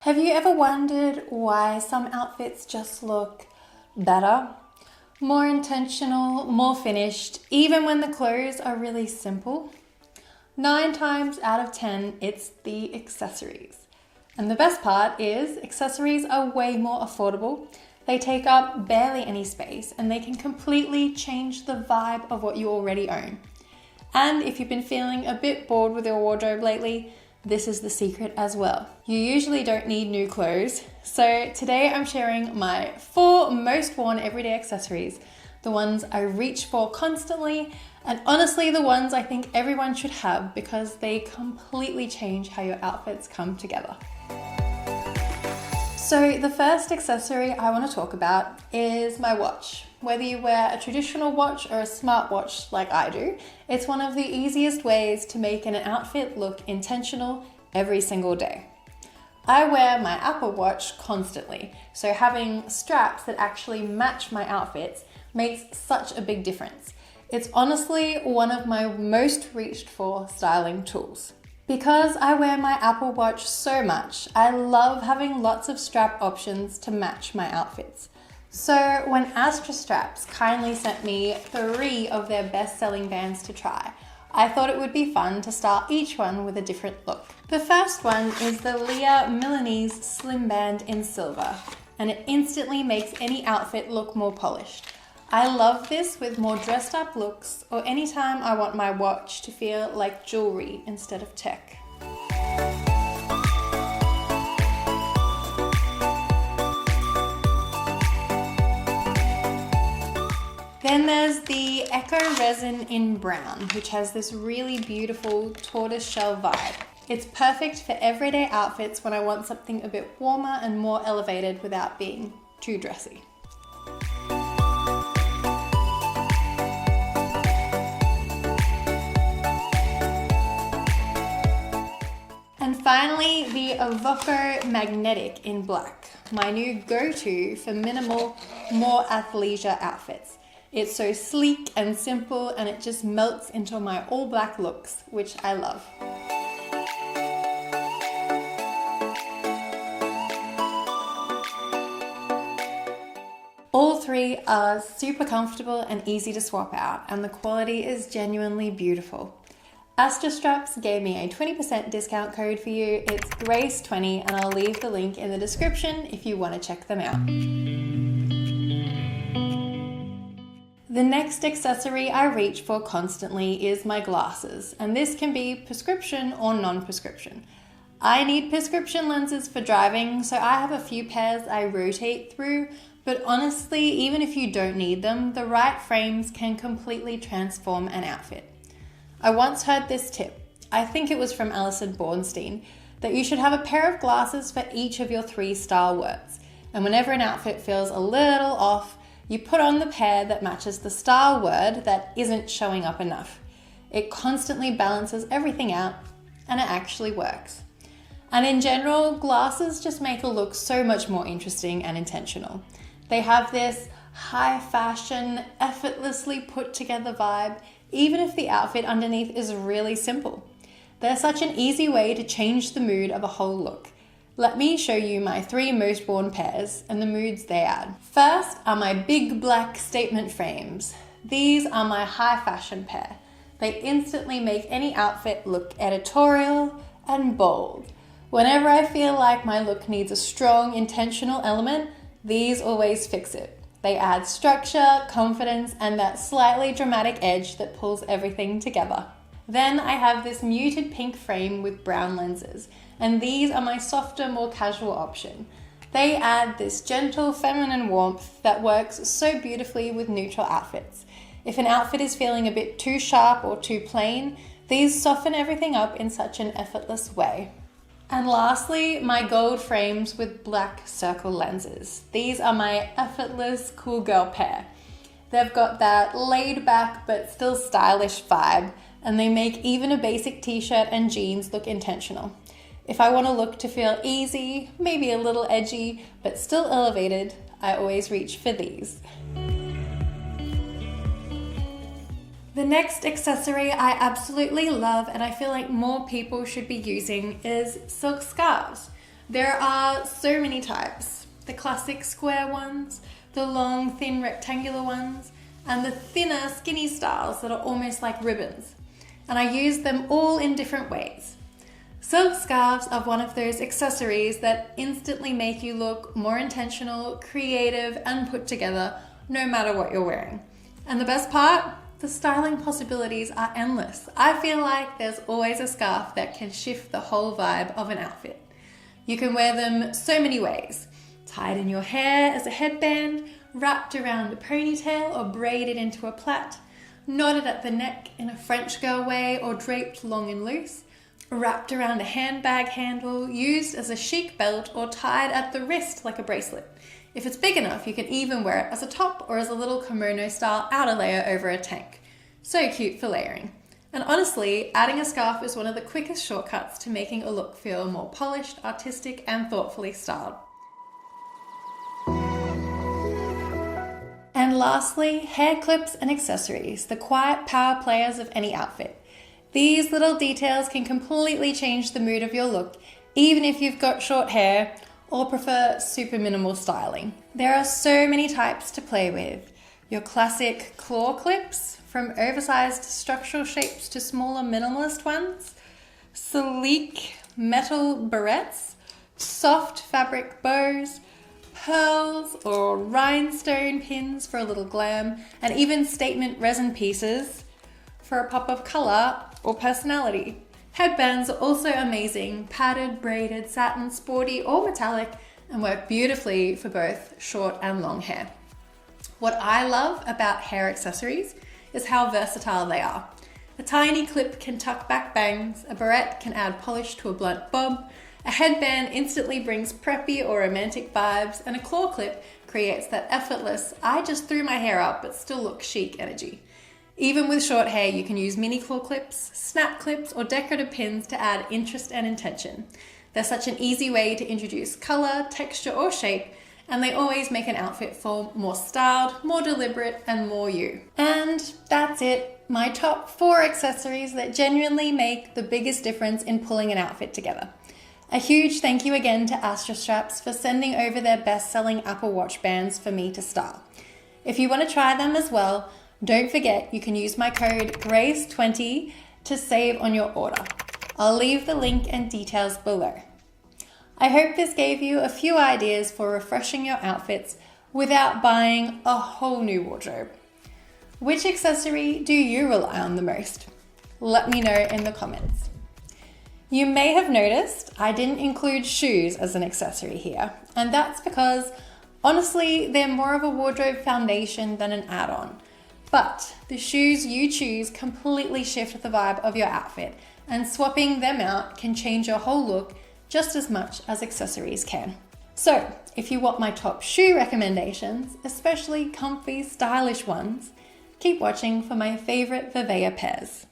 Have you ever wondered why some outfits just look better, more intentional, more finished, even when the clothes are really simple? 9 times out of 10, it's the accessories. And the best part is accessories are way more affordable. They take up barely any space and they can completely change the vibe of what you already own. And if you've been feeling a bit bored with your wardrobe lately, this is the secret as well. You usually don't need new clothes, so today I'm sharing my 4 most worn everyday accessories, the ones I reach for constantly, and honestly the ones I think everyone should have because they completely change how your outfits come together. So the first accessory I want to talk about is my watch. Whether you wear a traditional watch or a smartwatch like I do, it's one of the easiest ways to make an outfit look intentional every single day. I wear my Apple Watch constantly, so having straps that actually match my outfits makes such a big difference. It's honestly one of my most reached for styling tools. Because I wear my Apple Watch so much, I love having lots of strap options to match my outfits. So when Astra Straps kindly sent me 3 of their best-selling bands to try, I thought it would be fun to style each one with a different look. The first one is the Milanese Slim Band in silver, and it instantly makes any outfit look more polished. I love this with more dressed up looks or anytime I want my watch to feel like jewelry instead of tech. Then there's the Resin in brown, which has this really beautiful tortoiseshell vibe. It's perfect for everyday outfits when I want something a bit warmer and more elevated without being too dressy. And finally, the Avoco Magnetic in black, my new go-to for minimal, more athleisure outfits. It's so sleek and simple and it just melts into my all black looks, which I love. All 3 are super comfortable and easy to swap out, and the quality is genuinely beautiful. Astra Straps gave me a 20% discount code for you. It's Grace20 and I'll leave the link in the description if you want to check them out. The next accessory I reach for constantly is my glasses, and this can be prescription or non-prescription. I need prescription lenses for driving, so I have a few pairs I rotate through, but honestly, even if you don't need them, the right frames can completely transform an outfit. I once heard this tip, I think it was from Alison Bornstein, that you should have a pair of glasses for each of your 3 style words, and whenever an outfit feels a little off, you put on the pair that matches the style word that isn't showing up enough. It constantly balances everything out, and it actually works. And in general, glasses just make a look so much more interesting and intentional. They have this high fashion, effortlessly put together vibe, even if the outfit underneath is really simple. They're such an easy way to change the mood of a whole look. Let me show you my 3 most worn pairs and the moods they add. First are my big black statement frames. These are my high fashion pair. They instantly make any outfit look editorial and bold. Whenever I feel like my look needs a strong, intentional element, these always fix it. They add structure, confidence, and that slightly dramatic edge that pulls everything together. Then I have this muted pink frame with brown lenses, and these are my softer, more casual option. They add this gentle, feminine warmth that works so beautifully with neutral outfits. If an outfit is feeling a bit too sharp or too plain, these soften everything up in such an effortless way. And lastly, my gold frames with black circle lenses. These are my effortless cool girl pair. They've got that laid back but still stylish vibe, and they make even a basic t-shirt and jeans look intentional. If I want a look to feel easy, maybe a little edgy, but still elevated, I always reach for these. The next accessory I absolutely love and I feel like more people should be using is silk scarves. There are so many types. The classic square ones, the long, thin rectangular ones, and the thinner, skinny styles that are almost like ribbons. And I use them all in different ways. Silk scarves are one of those accessories that instantly make you look more intentional, creative, and put together, no matter what you're wearing. And the best part? The styling possibilities are endless. I feel like there's always a scarf that can shift the whole vibe of an outfit. You can wear them so many ways. Tied in your hair as a headband, wrapped around a ponytail or braided into a plait, knotted at the neck in a French girl way or draped long and loose, wrapped around a handbag handle, used as a chic belt or tied at the wrist like a bracelet. If it's big enough, you can even wear it as a top or as a little kimono style outer layer over a tank. So cute for layering. And honestly, adding a scarf is one of the quickest shortcuts to making a look feel more polished, artistic, and thoughtfully styled. And lastly, hair clips and accessories, the quiet power players of any outfit. These little details can completely change the mood of your look, even if you've got short hair or prefer super minimal styling. There are so many types to play with. Your classic claw clips, from oversized structural shapes to smaller minimalist ones, sleek metal barrettes, soft fabric bows, pearls or rhinestone pins for a little glam, and even statement resin pieces for a pop of color or personality. Headbands are also amazing, padded, braided, satin, sporty, or metallic, and work beautifully for both short and long hair. What I love about hair accessories is how versatile they are. A tiny clip can tuck back bangs, a barrette can add polish to a blunt bob, a headband instantly brings preppy or romantic vibes, and a claw clip creates that effortless, I just threw my hair up but still look chic energy. Even with short hair, you can use mini claw clips, snap clips, or decorative pins to add interest and intention. They're such an easy way to introduce color, texture, or shape, and they always make an outfit feel more styled, more deliberate, and more you. And that's it, my top 4 accessories that genuinely make the biggest difference in pulling an outfit together. A huge thank you again to Astra Straps for sending over their best-selling Apple Watch bands for me to style. If you want to try them as well, don't forget you can use my code GRACE20 to save on your order. I'll leave the link and details below. I hope this gave you a few ideas for refreshing your outfits without buying a whole new wardrobe. Which accessory do you rely on the most? Let me know in the comments. You may have noticed I didn't include shoes as an accessory here, and that's because honestly, they're more of a wardrobe foundation than an add-on. But the shoes you choose completely shift the vibe of your outfit, and swapping them out can change your whole look just as much as accessories can. So if you want my top shoe recommendations, especially comfy, stylish ones, keep watching for my favorite Vivaia pairs.